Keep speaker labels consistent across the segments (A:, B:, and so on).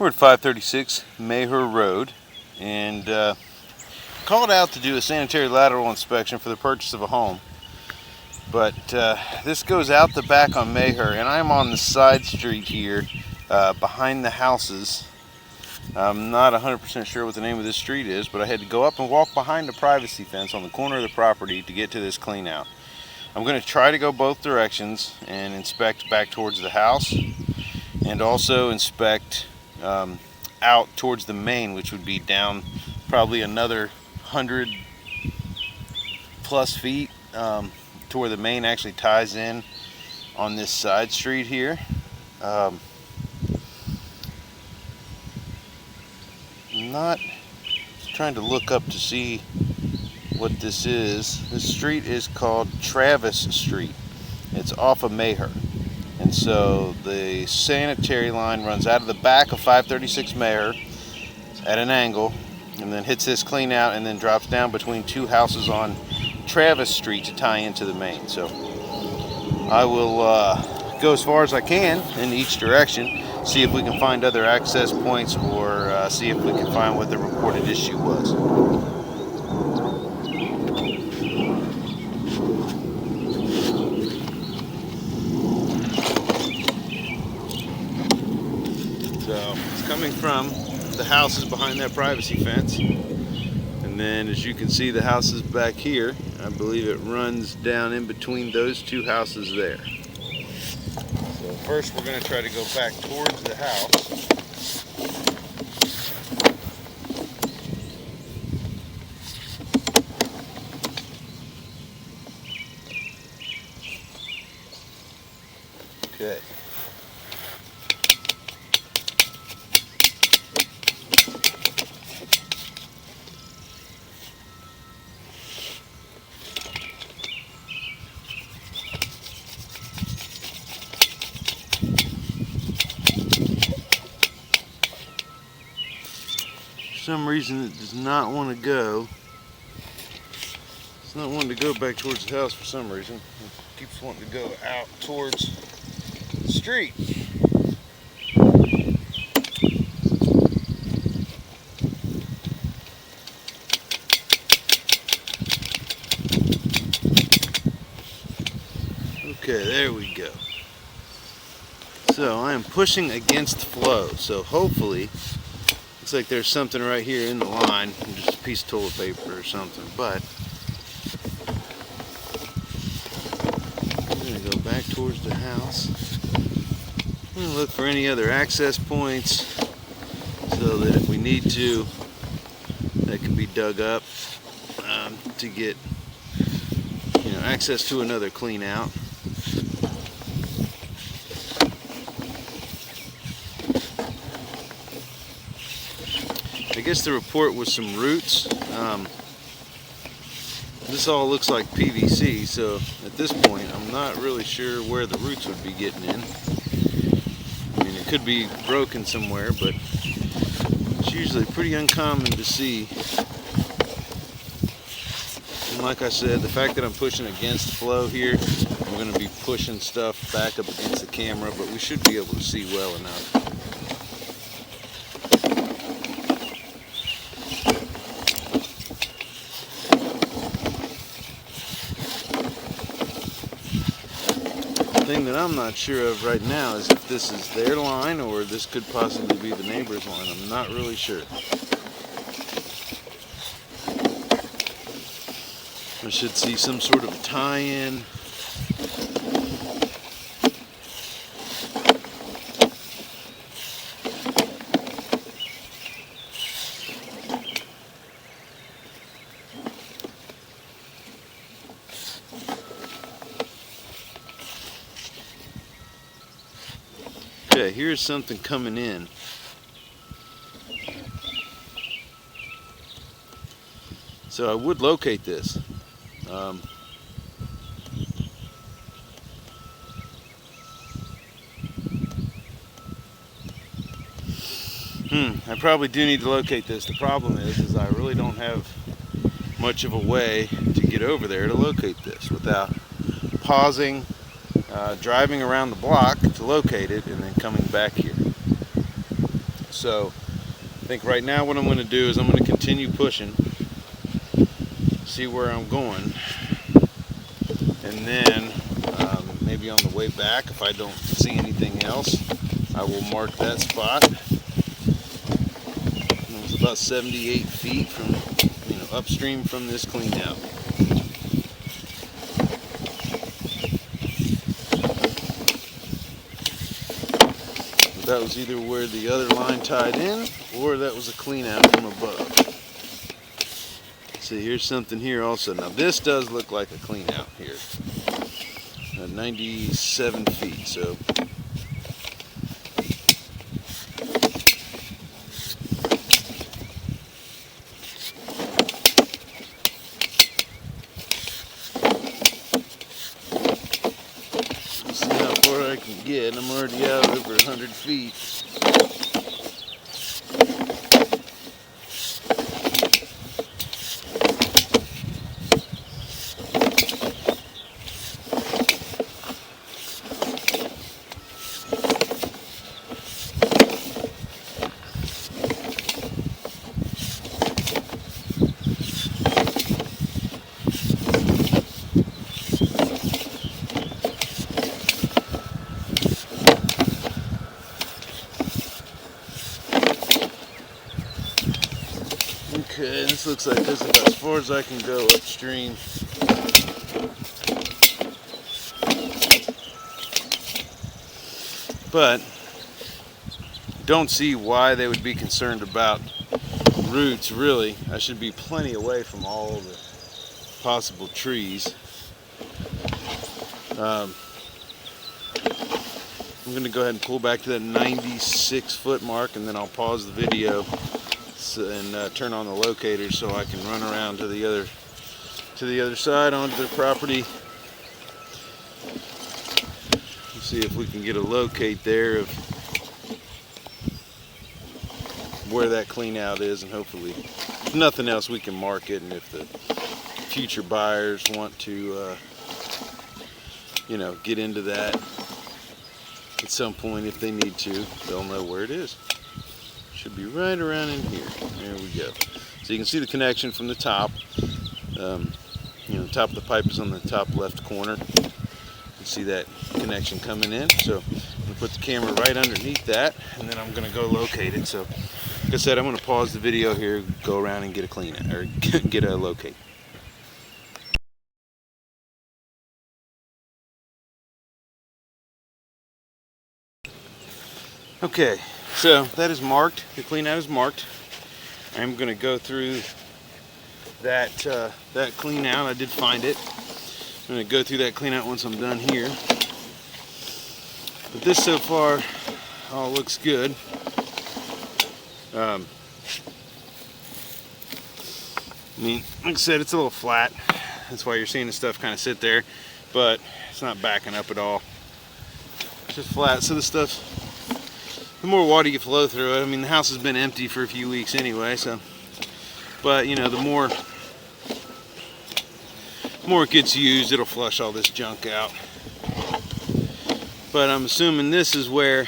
A: We're at 536 Maher Road, and called out to do a sanitary lateral inspection for the purchase of a home. But this goes out the back on Maher, and I'm on the side street here behind the houses. I'm not 100% sure what the name of this street is, but I had to go up and walk behind the privacy fence on the corner of the property to get to this clean out. I'm going to try to go both directions and inspect back towards the house, and also inspect out towards the main, which would be down probably another 100 plus feet to where the main actually ties in on this side street here. I'm not trying to look up to see what this is. This street is called Travis Street. It's off of Maher. And so the sanitary line runs out of the back of 536 Maher at an angle, and then hits this clean out, and then drops down between two houses on Travis Street to tie into the main. So I will go as far as I can in each direction, see if we can find other access points, or see if we can find what the reported issue was. So it's coming from the houses behind that privacy fence, and then as you can see, the houses back here, I believe it runs down in between those two houses there. So first we're going to try to go back towards the house. Okay. For some reason it does not want to go. It's not wanting to go back towards the house for some reason. It keeps wanting to go out towards the street. Okay, there we go. So I am pushing against flow, so hopefully, looks like there's something right here in the line, just a piece of toilet paper or something, but I'm going to go back towards the house. I'm going to look for any other access points so that if we need to, that can be dug up to get access to another clean out. I guess the report was some roots. This all looks like PVC, so at this point I'm not really sure where the roots would be getting in. I mean, it could be broken somewhere, but it's usually pretty uncommon to see. And like I said, the fact that I'm pushing against flow here, I'm going to be pushing stuff back up against the camera, but we should be able to see well enough. The thing that I'm not sure of right now is if this is their line or this could possibly be the neighbor's line. I'm not really sure. I should see some sort of tie-in. Okay, here's something coming in. So I would locate this. I probably do need to locate this. The problem is I really don't have much of a way to get over there to locate this without pausing, driving around the block to locate it, and then coming back here. So I think right now what I'm going to do is I'm going to continue pushing, see where I'm going, and then maybe on the way back, if I don't see anything else, I will mark that spot. It's about 78 feet from, upstream from this clean out. That was either where the other line tied in, or that was a clean out from above. So here's something here also. Now this does look like a clean out here. 97 feet, so. See how far I can get. I'm already out over 100 feet. Okay, this looks like this is about as far as I can go upstream. But don't see why they would be concerned about roots, really. I should be plenty away from all the possible trees. I'm going to go ahead and pull back to that 96 foot mark, and then I'll pause the video and turn on the locator so I can run around to the other side onto their property. Let's see if we can get a locate there of where that clean out is, and hopefully if nothing else we can mark it, and if the future buyers want to get into that at some point, if they need to, they'll know where it is. Should be right around in here. There we go. So you can see the connection from the top. The top of the pipe is on the top left corner. You can see that connection coming in. So I'm going to put the camera right underneath that, and then I'm going to go locate it. So like I said, I'm going to pause the video here, go around and get a clean or get a locate. Okay, so that is marked. The clean out is marked. I'm going to go through that clean out. I did find it. I'm going to go through that clean out once I'm done here. But this so far all looks good. I mean, like I said, it's a little flat. That's why you're seeing the stuff kind of sit there, but it's not backing up at all. It's just flat. So the stuff, the more water you flow through it, I mean, the house has been empty for a few weeks anyway, so, but the more it gets used, it'll flush all this junk out. But I'm assuming this is where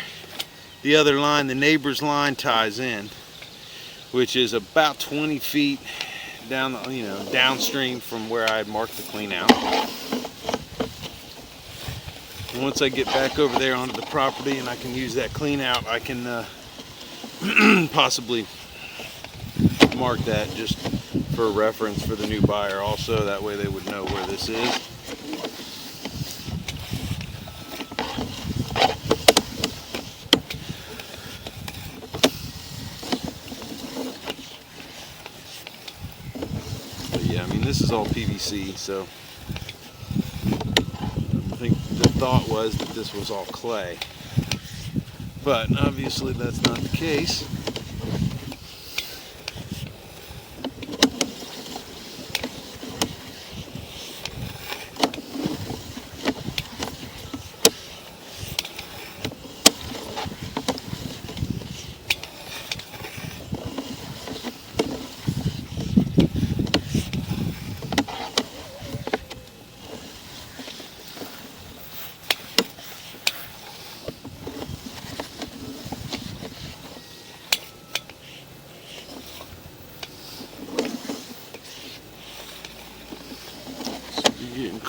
A: the other line, the neighbor's line, ties in, which is about 20 feet down, downstream from where I had marked the clean out. And once I get back over there onto the property and I can use that clean out, I can possibly mark that just for reference for the new buyer also. That way they would know where this is. But yeah, I mean, this is all PVC, so I think the thought was that this was all clay, but obviously that's not the case.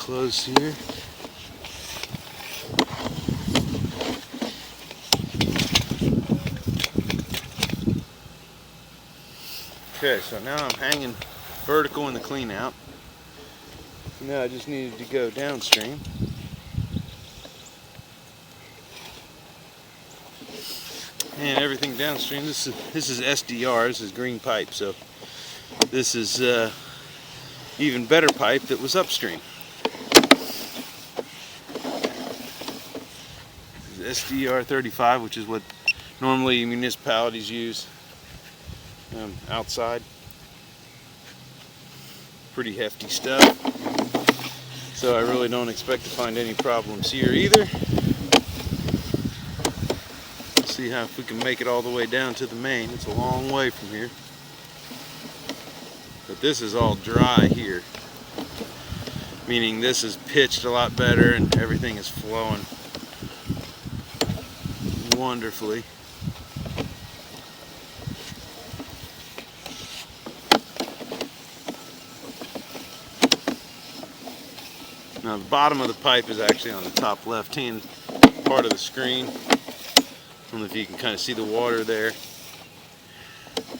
A: close here. Okay, so now I'm hanging vertical in the clean out. Now I just needed to go downstream. And everything downstream, this is SDR, this is green pipe, so this is even better pipe that was upstream. SDR 35, which is what normally municipalities use outside. Pretty hefty stuff, so I really don't expect to find any problems here either. Let's see if we can make it all the way down to the main. It's a long way from here, but this is all dry here, meaning this is pitched a lot better and everything is flowing wonderfully. Now the bottom of the pipe is actually on the top left-hand part of the screen. I don't know if you can kind of see the water there,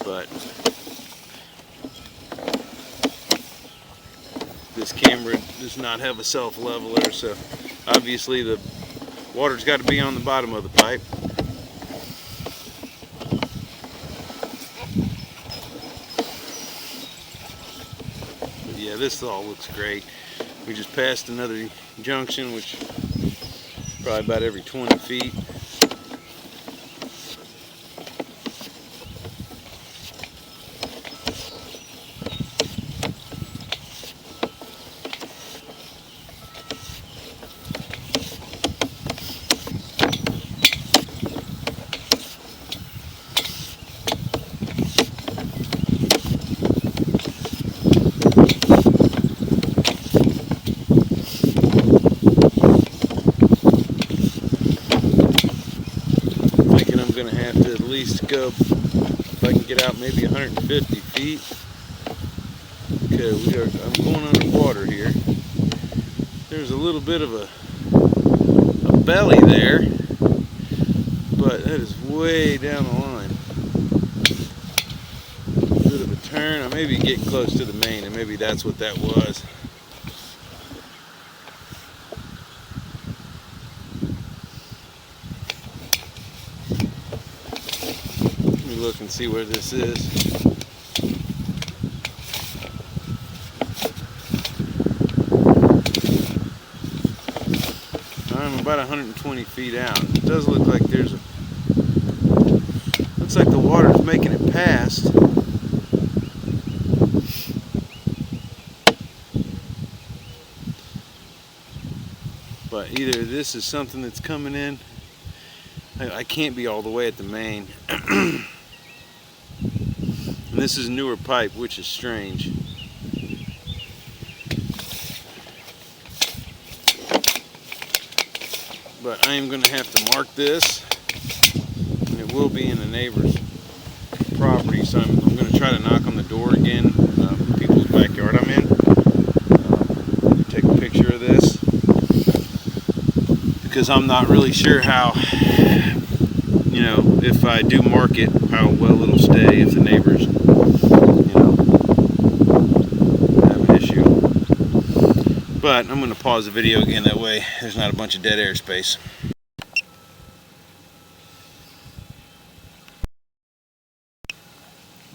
A: but this camera does not have a self-leveler, so obviously the water's got to be on the bottom of the pipe. But yeah, this all looks great. We just passed another junction, which is probably about every 20 feet. I'm going to have to at least go, if I can get out, maybe 150 feet. Okay, I'm going underwater here. There's a little bit of a belly there, but that is way down the line. A bit of a turn. I may be getting close to the main, and maybe that's what that was. Look and see where this is. I'm about 120 feet out. It does look like looks like the water's making it past. But either this is something that's coming in. I can't be all the way at the main. And this is newer pipe, which is strange. But I am going to have to mark this, and it will be in the neighbor's property, so I'm going to try to knock on the door again, people's backyard I'm in. Take a picture of this, because I'm not really sure how, if I do mark it, how well it'll stay if the neighbors, have an issue. But I'm going to pause the video again, that way there's not a bunch of dead air space.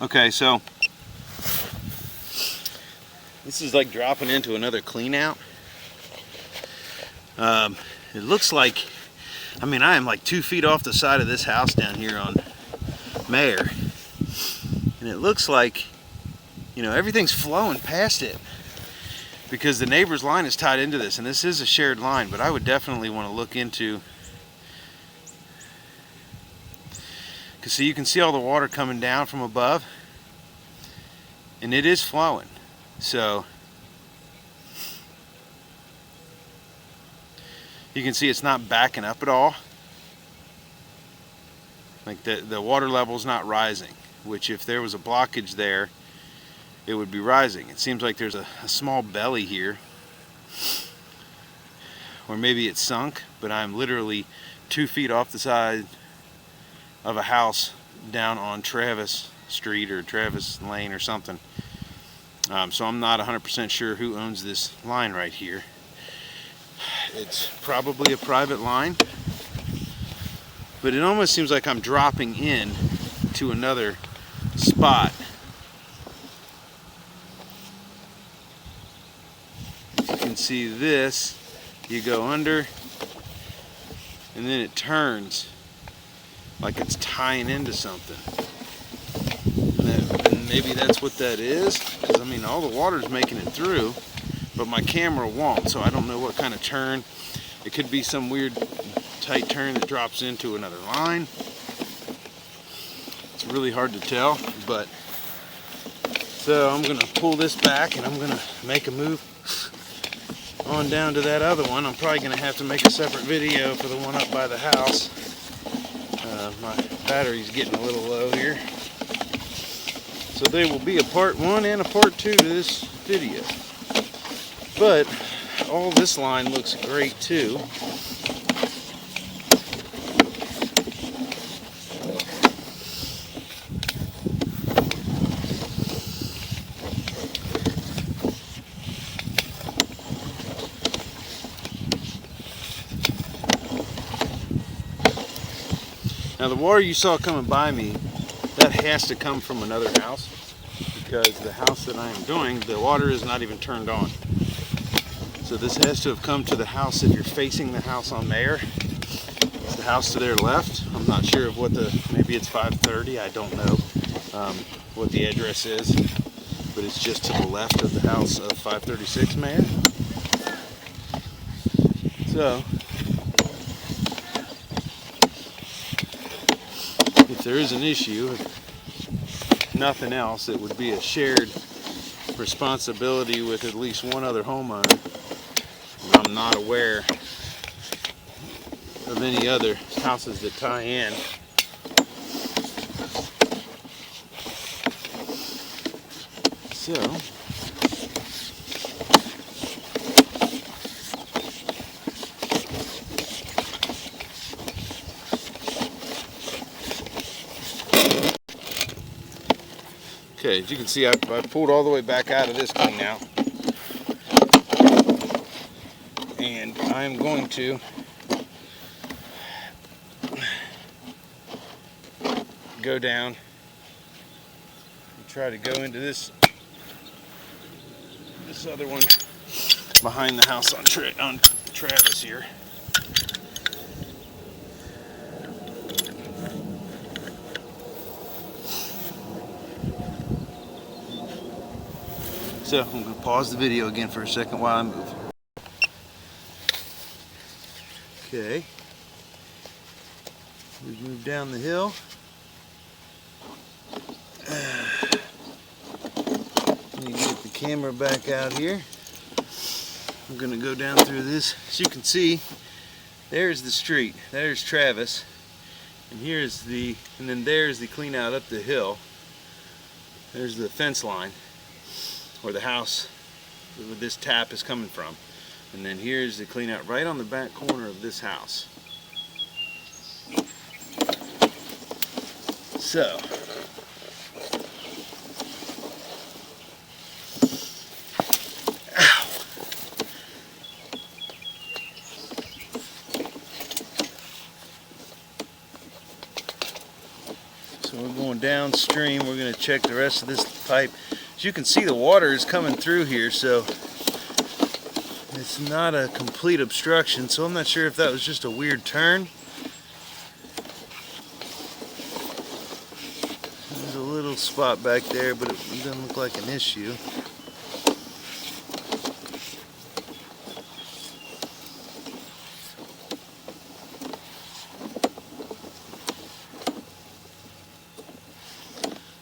A: Okay, so this is like dropping into another clean out. It looks like, I am like 2 feet off the side of this house down here on Maher, and it looks like, everything's flowing past it because the neighbor's line is tied into this, and this is a shared line, but I would definitely want to look into, because see, you can see all the water coming down from above, and it is flowing. So you can see it's not backing up at all. Like the water level's not rising, which if there was a blockage there, it would be rising. It seems like there's a small belly here. or maybe it's sunk, but I'm literally 2 feet off the side of a house down on Travis Street or Travis Lane or something. So I'm not 100% sure who owns this line right here. It's probably a private line, but it almost seems like I'm dropping in to another spot. You can see this, you go under and then it turns like it's tying into something. And maybe that's what that is, because I mean all the water's making it through, but my camera won't, so I don't know what kind of turn. It could be some weird tight turn that drops into another line. It's really hard to tell, but so I'm gonna pull this back and I'm gonna make a move on down to that other one. I'm probably gonna have to make a separate video for the one up by the house. My battery's getting a little low here. So there will be a part 1 and a part 2 to this video. But all this line looks great too. Now the water you saw coming by me, that has to come from another house, because the house that I am doing, the water is not even turned on. So this has to have come to the house. If you're facing the house on Maher, it's the house to their left. I'm not sure of what maybe it's 530, I don't know what the address is, but it's just to the left of the house of 536 Maher. So if there is an issue, if nothing else, it would be a shared responsibility with at least one other homeowner. And I'm not aware of any other houses that tie in. So okay, as you can see, I pulled all the way back out of this thing now. And I'm going to go down and try to go into this other one behind the house on Travis here. So I'm going to pause the video again for a second while I move. Okay, we've moved down the hill. Let me get the camera back out here. I'm going to go down through this. As you can see, there's the street. There's Travis, and then there's the clean out up the hill. There's the fence line, where the house where this tap is coming from. And then here's the clean out right on the back corner of this house. So we're going downstream. We're going to check the rest of this pipe. As you can see, the water is coming through here, so it's not a complete obstruction, so I'm not sure if that was just a weird turn. There's a little spot back there, but it doesn't look like an issue.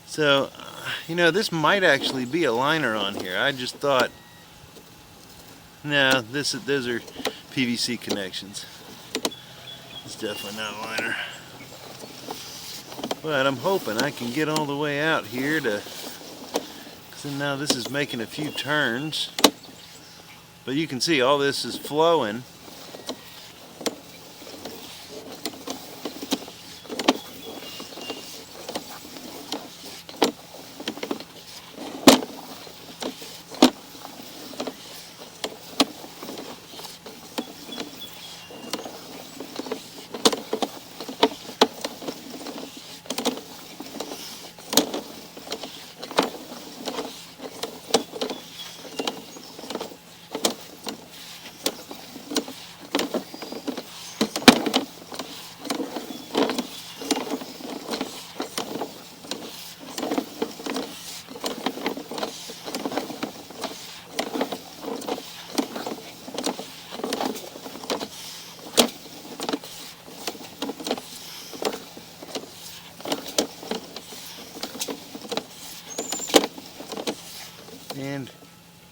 A: So, you know, this might actually be a liner on here. I just thought, no, those are PVC connections. It's definitely not a liner. But I'm hoping I can get all the way out here because now this is making a few turns. But you can see all this is flowing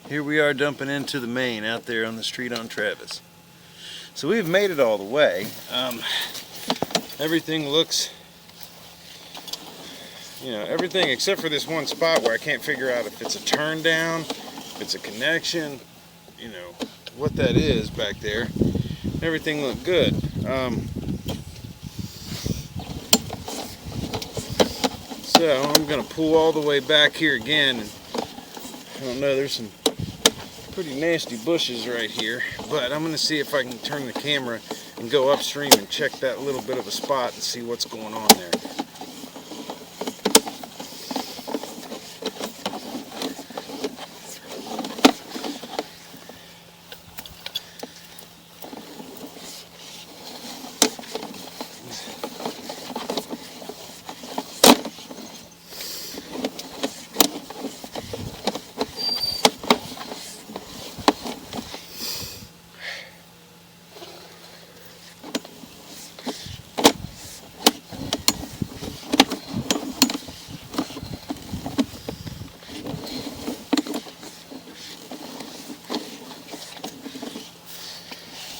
A: Here we are dumping into the main out there on the street on Travis. So we've made it all the way. Everything looks, everything except for this one spot where I can't figure out if it's a turn down, if it's a connection, what that is back there. Everything looked good. So I'm going to pull all the way back here again. And I don't know, there's some pretty nasty bushes right here, but I'm going to see if I can turn the camera and go upstream and check that little bit of a spot and see what's going on there.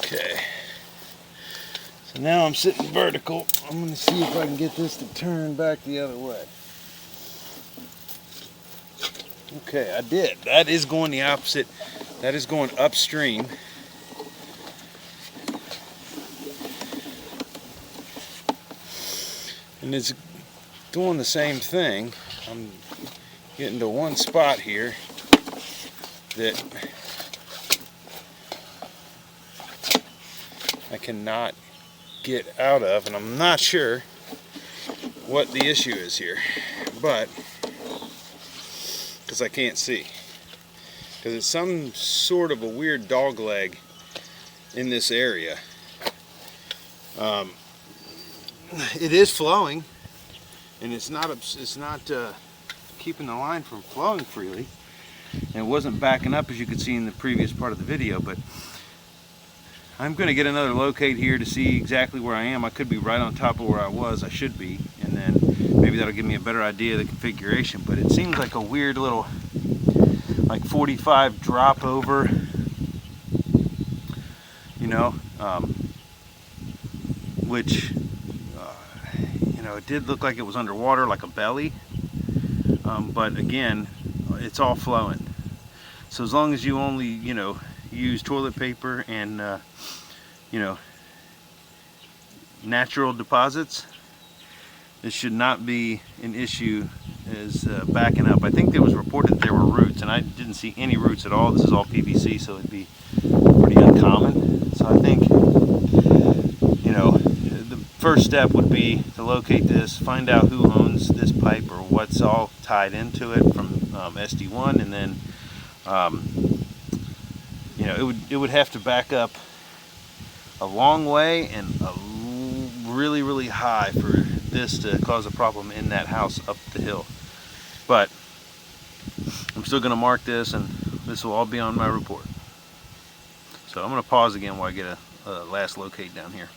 A: Okay, so now I'm sitting vertical. I'm going to see if I can get this to turn back the other way. Okay, I did. That is going the opposite. That is going upstream. And it's doing the same thing. I'm getting to one spot here that I cannot get out of, and I'm not sure what the issue is here, but because I can't see, because it's some sort of a weird dog leg in this area. It is flowing, and it's not keeping the line from flowing freely, and it wasn't backing up as you could see in the previous part of the video. But I'm going to get another locate here to see exactly where I am. I could be right on top of where I was. I should be, and then maybe that'll give me a better idea of the configuration. But it seems like a weird little, like 45 drop over, which, it did look like it was underwater, like a belly. But again, it's all flowing. So as long as you only, use toilet paper and natural deposits, this should not be an issue as backing up. I think there was reported that there were roots, and I didn't see any roots at all. This is all PVC, so it'd be pretty uncommon. So I think the first step would be to locate this, find out who owns this pipe or what's all tied into it from SD1, and then it would have to back up a long way and really, really high for this to cause a problem in that house up the hill. But I'm still going to mark this, and this will all be on my report. So I'm going to pause again while I get a last locate down here.